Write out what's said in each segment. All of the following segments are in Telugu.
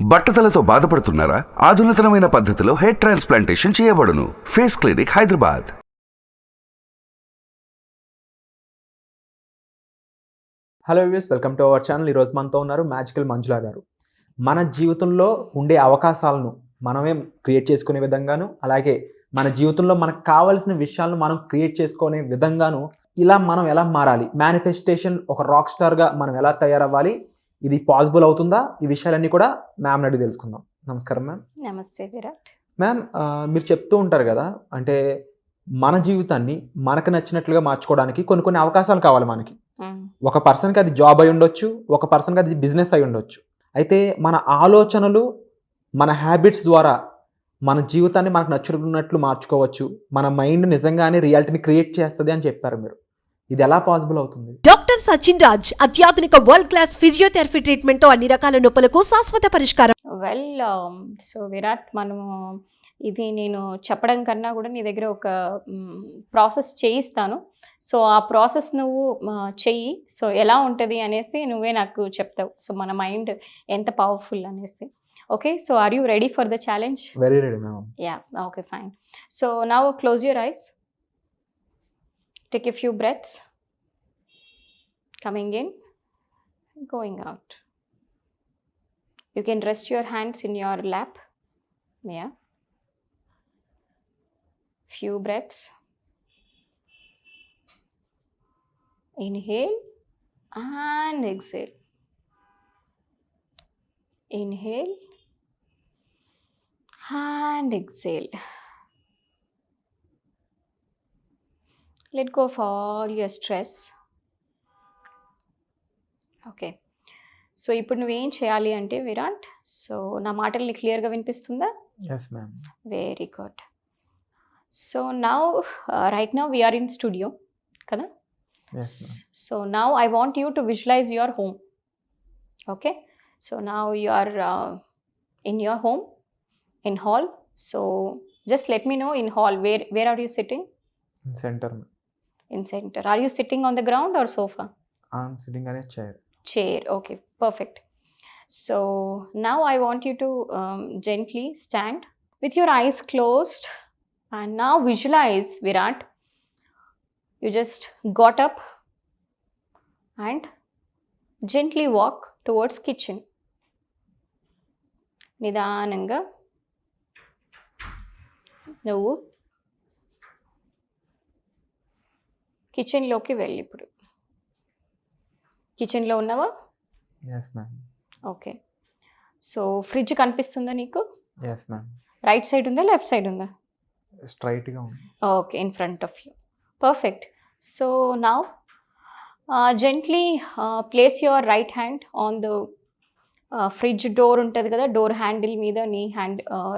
బట్టతలతో బాధపడుతున్నారా? ఆధునితనమైన పద్ధతిలో హెయిర్ ట్రాన్స్ప్లాంటేషన్ చేయబడును. Face clinic, Hyderabad. Hello views, welcome to our channel. ఈరోజు మనతో ఉన్నారు మ్యాజికల్ మంజులా గారు. మన జీవితంలో ఉండే అవకాశాలను మనమే క్రియేట్ చేసుకునే విధంగాను, అలాగే మన జీవితంలో మనకు కావాల్సిన విషయాలను మనం క్రియేట్ చేసుకునే విధంగాను ఇలా మనం ఎలా మారాలి, మేనిఫెస్టేషన్ ఒక రాక్ స్టార్గా మనం ఎలా తయారవ్వాలి, ఇది పాసిబుల్ అవుతుందా, ఈ విషయాలన్నీ కూడా మ్యామ్ అడిగి తెలుసుకుందాం. నమస్కారం మ్యామ్. నమస్తే విరాట్. మ్యామ్, మీరు చెప్తూ ఉంటారు కదా, అంటే మన జీవితాన్ని మనకు నచ్చినట్లుగా మార్చుకోవడానికి కొన్ని కొన్ని అవకాశాలు కావాలి మనకి. ఒక పర్సన్కి అది జాబ్ అయి ఉండొచ్చు, ఒక పర్సన్కి అది బిజినెస్ అయి ఉండొచ్చు. అయితే మన ఆలోచనలు, మన హ్యాబిట్స్ ద్వారా మన జీవితాన్ని మనకు నచ్చినట్లు మార్చుకోవచ్చు. మన మైండ్ నిజంగానే రియాలిటీని క్రియేట్ చేస్తుంది అని చెప్పారు మీరు. ఇది ఎలా పాసిబుల్ అవుతుంది? డాక్టర్ సచిన్ రాజ్ అత్యాధునిక వరల్డ్ క్లాస్ ఫిజియోథెరపీ ట్రీట్మెంట్ తో అన్ని రకాల నొప్పులకు శాశ్వత పరిష్కారం. వెల్, సో విరాట్, మనము ఇది నేను చెప్పడం కన్నా కూడా నీ దగ్గర ఒక ప్రాసెస్ చేయిస్తాను. సో ఆ ప్రాసెస్ నువ్వు చెయ్యి. సో ఎలా ఉంటుంది అనేసి నువ్వే నాకు చెప్తావు. సో మన మైండ్ ఎంత పవర్ఫుల్ అనేసి. Okay, so are you ready for the challenge? Very ready ma'am. Yeah, okay, fine. So now close your eyes. Take a few breaths. Coming in, going out. You can rest your hands in your lap. Yeah. Few breaths. Inhale and exhale. Inhale and exhale. Let go of all your stress. Okay, so ఇప్పుడు నువ్వేం చేయాలి అంటే విరాట్, సో నా మాటల్ని క్లియర్గా వినిపిస్తుందా? Yes ma'am. Very good. So now right now we're in studio కదా. So now I want you to visualize your home. Okay, so now you are in your home, in hall. So just let me know in hall where are you sitting? In centre. In center. Are you sitting on the ground or sofa? I'm sitting on a chair. Chair. Okay, perfect. So now I want you to gently stand with your eyes closed, and now visualize, Virat, you just got up and gently walk towards kitchen. నిదానంగా నువ్వు కిచెన్లోకి వెళ్ళి, ఇప్పుడు కిచెన్లో ఉన్నావా? Yes ma'am. Okay, so fridge కనిపిస్తుందా నీకు? Yes ma'am. రైట్ సైడ్ ఉందా, లెఫ్ట్ సైడ్ ఉందా? స్ట్రైట్గా ఉంది. Okay, in front of you. Perfect. So now gently place your right hand on the fridge door ఉంటుంది కదా, డోర్ హ్యాండిల్ మీద నీ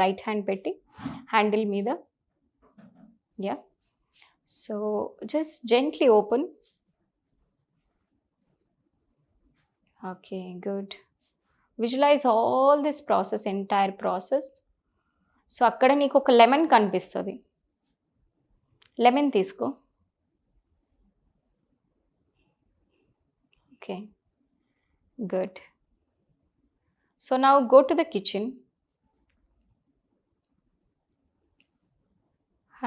రైట్ హ్యాండ్ పెట్టి హ్యాండిల్ మీద. Yeah, so just gently open. Okay, good. Visualize all this process, entire process. So అక్కడ నీకు ఒక లెమన్ కనిపిస్తుంది. లెమన్ తీసుకో. Okay, good. So now go to the kitchen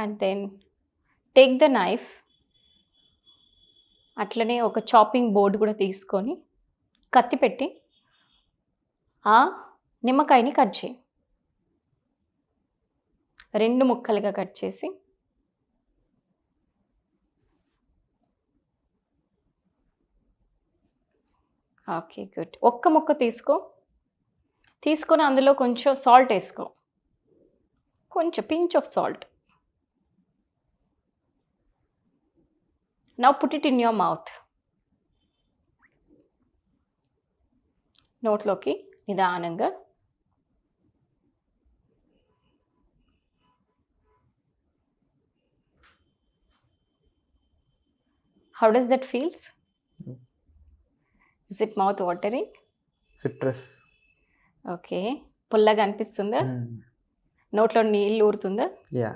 and then take the knife. అట్లనే ఒక చాపింగ్ బోర్డు కూడా తీసుకొని కత్తి పెట్టి ఆ నిమ్మకాయని కట్ చేయి. 2 ముక్కలుగా కట్ చేసి ఓకే, గుడ్. ఒక్క ముక్క తీసుకొని అందులో కొంచెం సాల్ట్ వేసుకో, కొంచెం pinch of salt. Now put it in your mouth. నోట్లోకి నిదానంగా. How does that feels? Is it mouth watering? Citrus. Okay, పుల్లగా అనిపిస్తుందా? నోట్లో నీళ్ళు ఊరుతుందా? Yeah.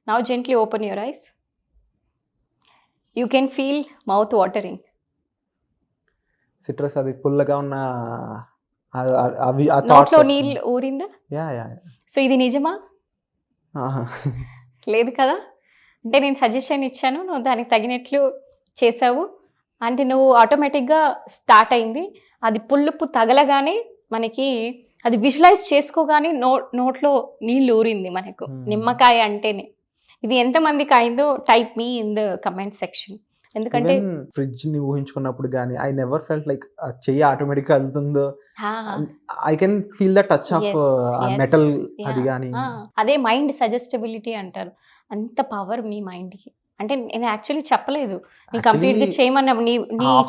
Now gently open your eyes. You can feel mouth watering. Citrus అది పుల్లగా ఉన్న అవి ఆ నోట్లో థాట్స్ నీళ్ళు ఊరిందా? యా యా సో ఇది నిజమా? లేదు కదా. అంటే నేను సజెషన్ ఇచ్చాను, నువ్వు దానికి తగినట్లు చేసావు, అంటే నువ్వు ఆటోమేటిక్గా స్టార్ట్ అయింది. అది పులుపు తగలగానే మనకి అది విజువలైజ్ చేసుకోగానే నోట్లో నీళ్ళు ఊరింది మనకు. నిమ్మకాయ అంటేనే ఇది ఎంతమందికి అయిందో type me in the comment section. ఎందుకంటే ఫ్రిడ్జ్ ని ఊహించుకున్నప్పుడు కానీ ఐ నెవర్ ఫెల్ట్ లైక్ చెయ్యి ఆటోమేటిక్ గా వెళ్తుందో, I can feel the touch of metal అది కానీ. అదే మైండ్ సజెస్టబిలిటీ అంటారు. అంత పవర్ మీ మైండ్ కి. అంటే నేను యాక్చువల్లీ చెప్పలేదు, నీ కంప్లీట్ గా చేయమన్నా నీ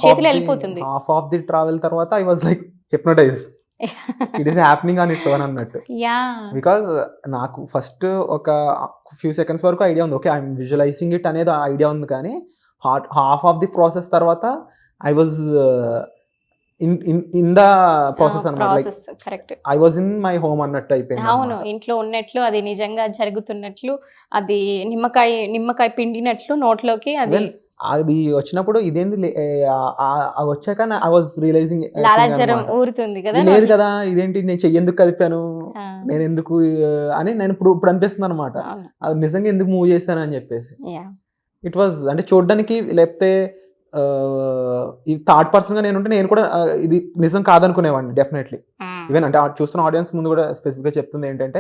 చేతిలో వెళ్ళిపోతుంది. హాఫ్ ఆఫ్ ది ట్రావెల్ తర్వాత I was like hypnotized. It is happening on its own అన్నట్టు. బికాజ్ నాకు ఫస్ట్ ఒక ఫ్యూ సెకండ్స్ వరకు ఐడియా ఉంది, ఓకే ఐఎమ్ విజువలైజింగ్ ఇట్ అనేది ఐడియా ఉంది, కానీ హాఫ్ ఆఫ్ ది ప్రాసెస్ తర్వాత I was in the process అన్నమాట. Correct, I was in my home అన్నట్టు అయిపోయింది. అవును, ఇంట్లో ఉన్నట్లు, అది నిజంగా జరుగుతున్నట్లు, అది నిమ్మకాయ పిండినట్లు నోట్లోకి అది వచ్చినప్పుడు ఇదేంటి వచ్చాక ఐ వాజ్ రియలైజింగ్ లాలాజలం ఊరుతుంది కదా, లేదు కదా ఇదేంటి నేను చెయ్యేందుకు కదిపాను, నేను ఎందుకు అని నేను ఇప్పుడు అనిపిస్తుంది అనమాట. నిజంగా ఎందుకు మూవ్ చేశాను అని చెప్పేసి. ఇట్ వాజ్ అంటే చూడడానికి, లేకపోతే ఈ థర్డ్ పర్సన్ గా నేను కూడా ఇది నిజం కాదనుకునేవాడిని డెఫినెట్లీ. ఈవెన్ అంటే చూస్తున్న ఆడియన్స్ ముందు కూడా స్పెసిఫిక్ గా చెప్తుంది ఏంటంటే,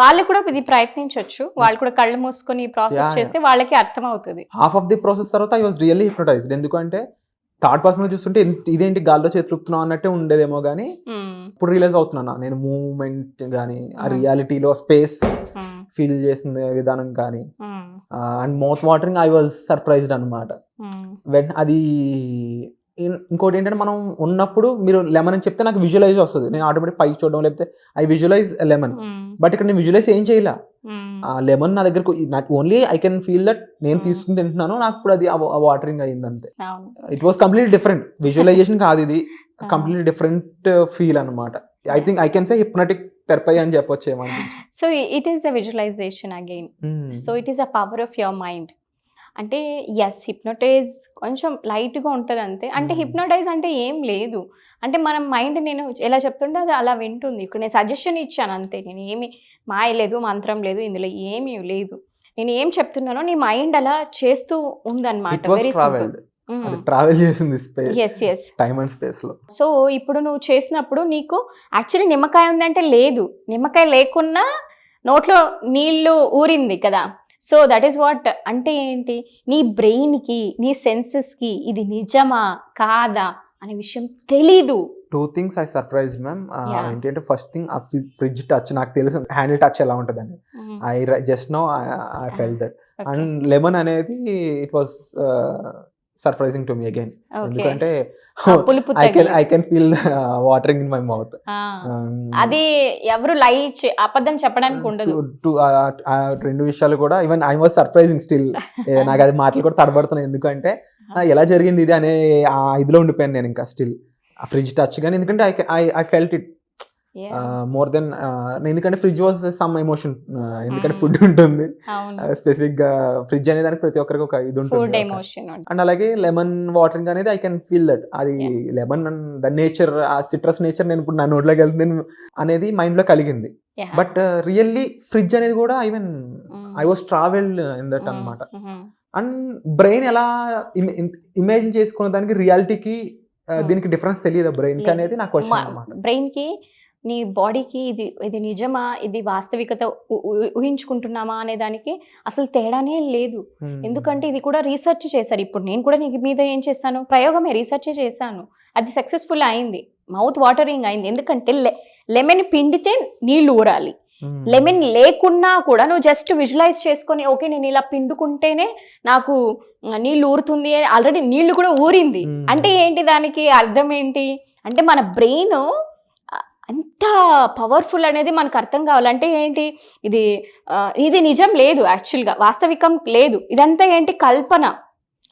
వాళ్ళు కూడా ఇది ప్రయత్నించవచ్చు, వాళ్ళు కూడా కళ్ళు మూసుకొని ప్రాసెస్ చేస్తే వాళ్ళకి అర్థం అవుతుంది. హాఫ్ ఆఫ్ ది ప్రాసెస్ తర్వాత ఐ వాజ్ రియల్లీ హిప్నోటైజ్డ్. ఎందుకంటే థర్డ్ పర్సన్ గా చూస్తుంటే ఇదేంటి గాల్లో చేతులుపుతున్నావు అన్నట్టే ఉండేదేమో, కానీ ఇప్పుడు రియలైజ్ అవుతున్నా నేను మూవ్మెంట్ కానీ ఆ రియాలిటీలో స్పేస్ ఫీల్ చేసిన విధానం కానీ, and mouth watering. I was surprised అనమాట. అది ఇంకోటి ఏంటంటే, మనం ఉన్నప్పుడు మీరు లెమన్ అని చెప్తే నాకు విజువలైజ్ వస్తుంది, నేను ఆటోమేటిక్ పైకి చూడడం, లేకపోతే ఐ విజువలైజ్ లెమన్. బట్ ఇక్కడ నేను విజువలైజ్ ఏం చేయలే. ఆ లెమన్ నా దగ్గరకు only I can feel that నేను తీసుకుని తింటున్నాను, నాకు ఇప్పుడు అది వాటరింగ్ అయ్యింది అంతే. It was completely different. Visualization కాదు ఇది, కంప్లీట్లీ డిఫరెంట్ ఫీల్ అనమాట. I think I can say hypnotic therapy అని చెప్పొచ్చు ఏమనిపించి. So it is a visualization again. So it is a power of your mind. అంటే ఎస్, హిప్నోటైజ్ కొంచెం లైట్గా ఉంటుంది అంతే. అంటే హిప్నోటైజ్ అంటే ఏం లేదు, అంటే మనం మైండ్, నేను ఎలా చెప్తుంటే అది అలా వింటుంది. ఇక్కడ నేను సజెషన్ ఇచ్చాను అంతే, నేను ఏమి మాయ లేదు, మంత్రం లేదు, ఇందులో ఏమీ లేదు. నేను ఏం చెప్తున్నానో నీ మైండ్ అలా చేస్తూ ఉందన్నమాట. Very simple. ట్రావెల్ చేసింది టైమ్ అండ్ స్పేస్ లో. సో ఇప్పుడు నువ్వు చేసినప్పుడు నీకు యాక్చువల్లీ నిమ్మకాయ ఉందంటే లేదు, నిమ్మకాయ లేకున్నా నోట్లో నీళ్లు ఊరింది కదా. So that is what. అంటే ఏంటి, నీ బ్రెయిన్కి, నీ సెన్సెస్కి ఇది నిజమా కాదా అనే విషయం తెలీదు. 2 things I surprised మ్యామ్. ఏంటంటే ఫస్ట్ థింగ్, ఆ ఫ్రిడ్జ్ టచ్ నాకు తెలుసు, హ్యాండిల్ టచ్ ఎలా ఉంటుందని. I just know I felt that. And lemon అనేది it was surprising to me again. ఎందుకంటే I can feel watering in my mouth. అది ఎవరు అబద్ధం చెప్పడానికి ఉండదు. 2 విషయాలు కూడా even I was surprising still. నాకు అది మాటలు కూడా తడబడుతున్నాయి, ఎందుకంటే ఎలా జరిగింది ఇది అనే ఆ ఇదిలో ఉండిపోయాను నేను ఇంకా స్టిల్. ఆ ఫ్రిడ్జ్ టచ్ కానీ, ఎందుకంటే I felt it more than, ఎందుకంటే ఫ్రిడ్జ్ వాజ్ సమ్ ఎమోషన్. ఎందుకంటే ఫుడ్ ఉంటుంది స్పెసిఫిక్ గా, ఫ్రిడ్జ్ అనే దానికి ప్రతి ఒక్కరికి ఒక ఇది ఉంటుంది. అండ్ అలాగే లెమన్ వాటరింగ్ అనేది ఐ కెన్ ఫీల్ దట్. అది లెమన్ ద నేచర్, ఆ సిట్రస్ నేచర్ నేను ఇప్పుడు నా నోట్లోకి వెళ్తుంది అనేది మైండ్ లో కలిగింది. బట్ రియల్లీ ఫ్రిడ్జ్ అనేది కూడా even I was travelled in that అనమాట. అండ్ బ్రెయిన్ ఎలా ఇమాజిన్ చేసుకున్న దానికి రియాలిటీకి దీనికి డిఫరెన్స్ తెలియదు బ్రెయిన్ కి అనేది నాకు క్వశ్చన్ అన్నమాట. బ్రెయిన్ కి, నీ బాడీకి ఇది నిజమా, ఇది వాస్తవికత ఊహించుకుంటున్నామా అనే దానికి అసలు తేడానే లేదు. ఎందుకంటే ఇది కూడా రీసెర్చ్ చేశారు. ఇప్పుడు నేను కూడా నీ మీద ఏం చేశాను, ప్రయోగమే, రీసెర్చ్ చేశాను, అది సక్సెస్ఫుల్ అయింది, మౌత్ వాటరింగ్ అయింది. ఎందుకంటే లెమన్ పిండితే నీళ్లు ఊరాలి, లెమన్ లేకున్నా కూడా నువ్వు జస్ట్ విజువలైజ్ చేసుకొని, ఓకే నేను ఇలా పిండుకుంటేనే నాకు నీళ్ళు ఊరుతుంది, ఆల్రెడీ నీళ్లు కూడా ఊరింది. అంటే ఏంటి, దానికి అర్థం ఏంటి అంటే మన బ్రెయిన్ అంత పవర్ఫుల్ అనేది మనకు అర్థం కావాలంటే ఏంటి, ఇది నిజం లేదు, యాక్చువల్గా వాస్తవికం లేదు, ఇదంతా ఏంటి కల్పన,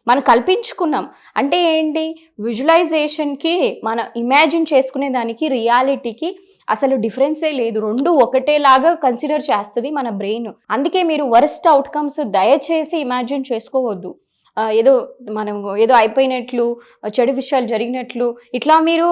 మనం కల్పించుకున్నాం. అంటే ఏంటి, విజువలైజేషన్కి, మనం ఇమాజిన్ చేసుకునే దానికి రియాలిటీకి అసలు డిఫరెన్సే లేదు, 2 ఒకటేలాగా కన్సిడర్ చేస్తుంది మన బ్రెయిన్. అందుకే మీరు వరస్ట్ అవుట్కమ్స్ దయచేసి ఇమాజిన్ చేసుకోవద్దు. ఏదో మనం ఏదో అయిపోయినట్లు, చెడు విషయాలు జరిగినట్లు ఇట్లా మీరు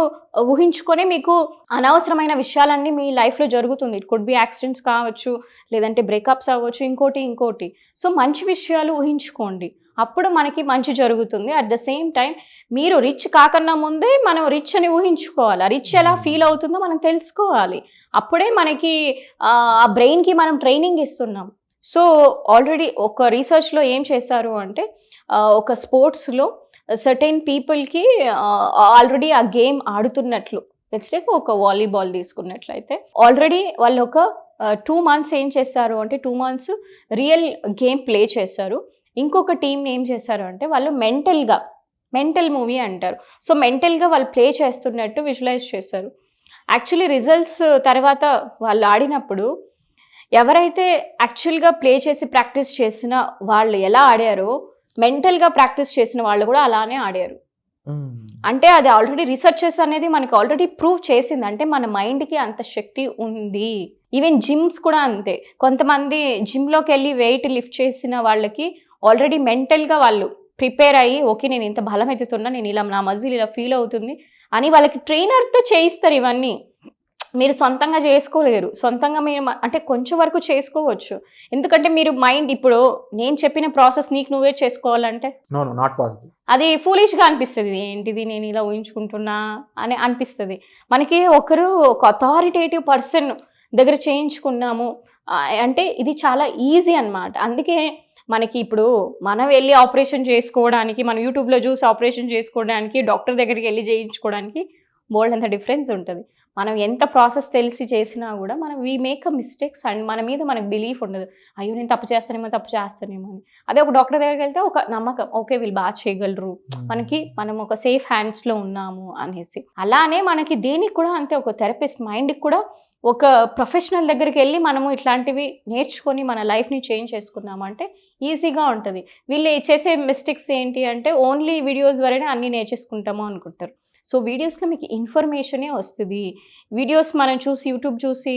ఊహించుకొని మీకు అనవసరమైన విషయాలన్నీ మీ లైఫ్లో జరుగుతుంది. ఇట్ కుడ్ బి యాక్సిడెంట్స్ కావచ్చు, లేదంటే బ్రేకప్స్ అవ్వచ్చు, ఇంకోటి. సో మంచి విషయాలు ఊహించుకోండి, అప్పుడు మనకి మంచి జరుగుతుంది. అట్ ద సేమ్ టైం మీరు రిచ్ కాకన్నా ముందే మనం రిచ్ అని ఊహించుకోవాలి. ఆ రిచ్ ఎలా ఫీల్ అవుతుందో మనం తెలుసుకోవాలి. అప్పుడే మనకి ఆ బ్రెయిన్కి మనం ట్రైనింగ్ ఇస్తున్నాం. సో ఆల్రెడీ ఒక రీసెర్చ్లో ఏం చేశారు అంటే ఒక స్పోర్ట్స్లో సర్టెన్ పీపుల్కి ఆల్రెడీ ఆ గేమ్ ఆడుతున్నట్లు, నెక్స్ట్ ఒక వాలీబాల్ తీసుకున్నట్లయితే ఆల్రెడీ వాళ్ళు ఒక 2 months ఏం చేశారు అంటే 2 months రియల్ గేమ్ ప్లే చేశారు. ఇంకొక టీంని ఏం చేశారు అంటే వాళ్ళు మెంటల్ మూవీ అంటారు. సో మెంటల్గా వాళ్ళు ప్లే చేస్తున్నట్టు విజువలైజ్ చేశారు. యాక్చువల్లీ రిజల్ట్స్ తర్వాత వాళ్ళు ఆడినప్పుడు ఎవరైతే యాక్చువల్గా ప్లే చేసి ప్రాక్టీస్ చేసిన వాళ్ళు ఎలా ఆడారో, మెంటల్గా ప్రాక్టీస్ చేసిన వాళ్ళు కూడా అలానే ఆడారు. అంటే అది ఆల్రెడీ రీసెర్చెస్ అనేది మనకి ఆల్రెడీ ప్రూవ్ చేసింది. అంటే మన మైండ్కి అంత శక్తి ఉంది. ఈవెన్ జిమ్స్ కూడా అంతే. కొంతమంది జిమ్లోకి వెళ్ళి వెయిట్ లిఫ్ట్ చేసిన వాళ్ళకి ఆల్రెడీ మెంటల్గా వాళ్ళు ప్రిపేర్ అయ్యి, ఓకే నేను ఇంత బలం ఎత్తుతున్నా, నేను ఇలా నా మజిల్ ఇలా ఫీల్ అవుతుంది అని వాళ్ళకి ట్రైనర్తో చేయిస్తారు. ఇవన్నీ మీరు సొంతంగా చేసుకోలేరు. సొంతంగా మీరు అంటే కొంచెం వరకు చేసుకోవచ్చు, ఎందుకంటే మీరు మైండ్ ఇప్పుడు నేను చెప్పిన ప్రాసెస్ నీకు నువ్వే చేసుకోవాలంటే నాట్ పాసిబుల్. అది ఫూలిష్గా అనిపిస్తుంది. ఏంటిది నేను ఇలా ఊహించుకుంటున్నా అని అనిపిస్తుంది. మనకి ఒక అథారిటేటివ్ పర్సన్ దగ్గర చేయించుకున్నాము అంటే ఇది చాలా ఈజీ అన్నమాట. అందుకే మనకి ఇప్పుడు మనం వెళ్ళి ఆపరేషన్ చేసుకోవడానికి, మనం యూట్యూబ్లో చూసి ఆపరేషన్ చేసుకోవడానికి, డాక్టర్ దగ్గరికి వెళ్ళి చేయించుకోవడానికి బోల్డ్ అంత డిఫరెన్స్ ఉంటుంది. మనం ఎంత ప్రాసెస్ తెలిసి చేసినా కూడా మనం we make a mistakes and మన మీద మనకు బిలీఫ్ ఉండదు. అయ్యో నేను తప్పు చేస్తానేమో అని. అదే ఒక డాక్టర్ దగ్గరికి వెళ్తే ఒక నమ్మకం, ఓకే వీళ్ళు బాగా చేయగలరు, మనం ఒక సేఫ్ హ్యాండ్స్లో ఉన్నాము అనేసి. అలానే మనకి దేనికి కూడా అంతే, ఒక థెరపిస్ట్ మైండ్కి కూడా ఒక ప్రొఫెషనల్ దగ్గరికి వెళ్ళి మనము ఇట్లాంటివి నేర్చుకొని మన లైఫ్ని చేంజ్ చేసుకున్నామంటే ఈజీగా ఉంటుంది. వీళ్ళు చేసే మిస్టేక్స్ ఏంటి అంటే ఓన్లీ వీడియోస్ వరనే అన్నీ నేర్చేసుకుంటాము అనుకుంటారు. సో వీడియోస్లో మీకు ఇన్ఫర్మేషనే వస్తుంది. వీడియోస్ మనం చూసి యూట్యూబ్ చూసి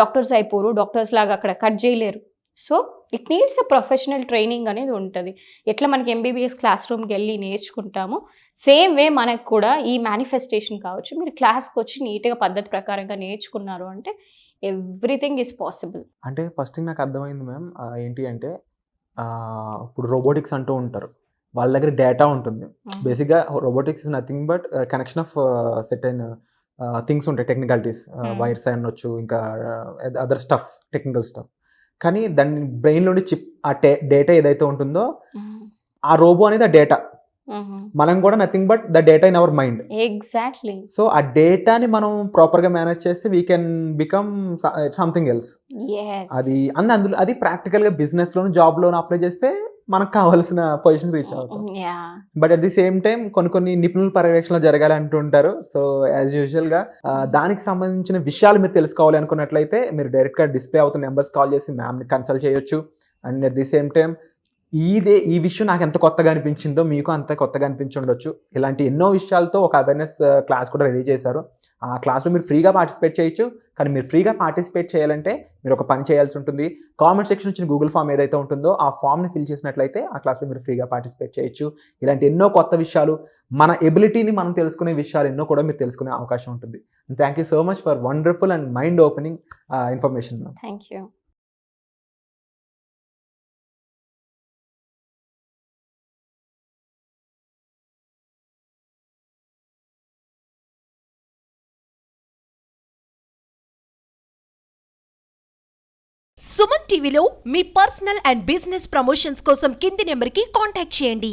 డాక్టర్స్ అయిపోరు, డాక్టర్స్ లాగా అక్కడ కట్ చేయలేరు. So it needs a professional training అనేది ఉంటుంది. ఎట్లా మనకి ఎంబీబీఎస్ క్లాస్ రూమ్కి వెళ్ళి నేర్చుకుంటామో సేమ్ వే మనకు కూడా ఈ మేనిఫెస్టేషన్ కావచ్చు, మీరు క్లాస్కి వచ్చి నీట్గా పద్ధతి ప్రకారంగా నేర్చుకున్నారు అంటే ఎవ్రీథింగ్ ఈజ్ పాసిబుల్. అంటే ఫస్ట్ థింగ్ నాకు అర్థమైంది మ్యామ్, ఏంటి అంటే ఇప్పుడు రోబోటిక్స్ అంటూ ఉంటారు, వాళ్ళ దగ్గర డేటా ఉంటుంది. బేసిక్గా robotics is nothing but connection of set అయిన థింగ్స్ ఉంటాయి, టెక్నికాలిటీస్, వైర్స్ అనొచ్చు, ఇంకా అదర్ స్టఫ్, టెక్నికల్ స్టఫ్. కానీ దాని బ్రెయిన్లోని చిప్, ఆ డేటా ఏదైతే ఉంటుందో ఆ రోబో అనేది ఆ డేటా. మనం కూడా nothing but the data in our mind. Exactly. So ఆ డేటాని మనం ప్రాపర్గా మేనేజ్ చేస్తే we can become something else. అది అందులో అది ప్రాక్టికల్గా బిజినెస్లోను, జాబ్లోను అప్లై చేస్తే మనకు కావాల్సిన పొజిషన్ రీచ్ అవుతాం. But at the same time కొన్ని నిపుణుల పర్యవేక్షణలో జరగాలి అంటుంటారు. సో యాజ్ యూజువల్గా దానికి సంబంధించిన విషయాలు మీరు తెలుసుకోవాలి అనుకున్నట్లయితే మీరు డైరెక్ట్గా డిస్ప్లే అవుతున్న నెంబర్స్ కాల్ చేసి మ్యామ్ని కన్సల్ట్ చేయొచ్చు. And at the same time ఈ విషయం నాకు ఎంత కొత్తగా అనిపించిందో మీకు అంత కొత్తగా అనిపించి ఉండొచ్చు. ఇలాంటి ఎన్నో విషయాలతో ఒక అవేర్నెస్ క్లాస్ కూడా రెడీ చేశారు. ఆ క్లాస్లో మీరు ఫ్రీగా పార్టిసిపేట్ చేయొచ్చు. కానీ మీరు ఫ్రీగా పార్టిసిపేట్ చేయాలంటే మీరు ఒక పని చేయాల్సి ఉంటుంది. కామెంట్ సెక్షన్ వచ్చిన గూగుల్ ఫామ్ ఏదైతే ఉంటుందో ఆ ఫామ్ని ఫిల్ చేసినట్లయితే ఆ క్లాస్లో మీరు ఫ్రీగా పార్టిసిపేట్ చేయొచ్చు. ఇలాంటి ఎన్నో కొత్త విషయాలు, మన ఎబిలిటీని మనం తెలుసుకునే విషయాలు ఎన్నో కూడా మీరు తెలుసుకునే అవకాశం ఉంటుంది. Thank you so much for wonderful and mind opening information. Thank you. Suman టీవీలో మీ పర్సనల్ అండ్ బిజినెస్ ప్రమోషన్స్ కోసం కింది నెంబర్కి కాంటాక్ట్ చేయండి.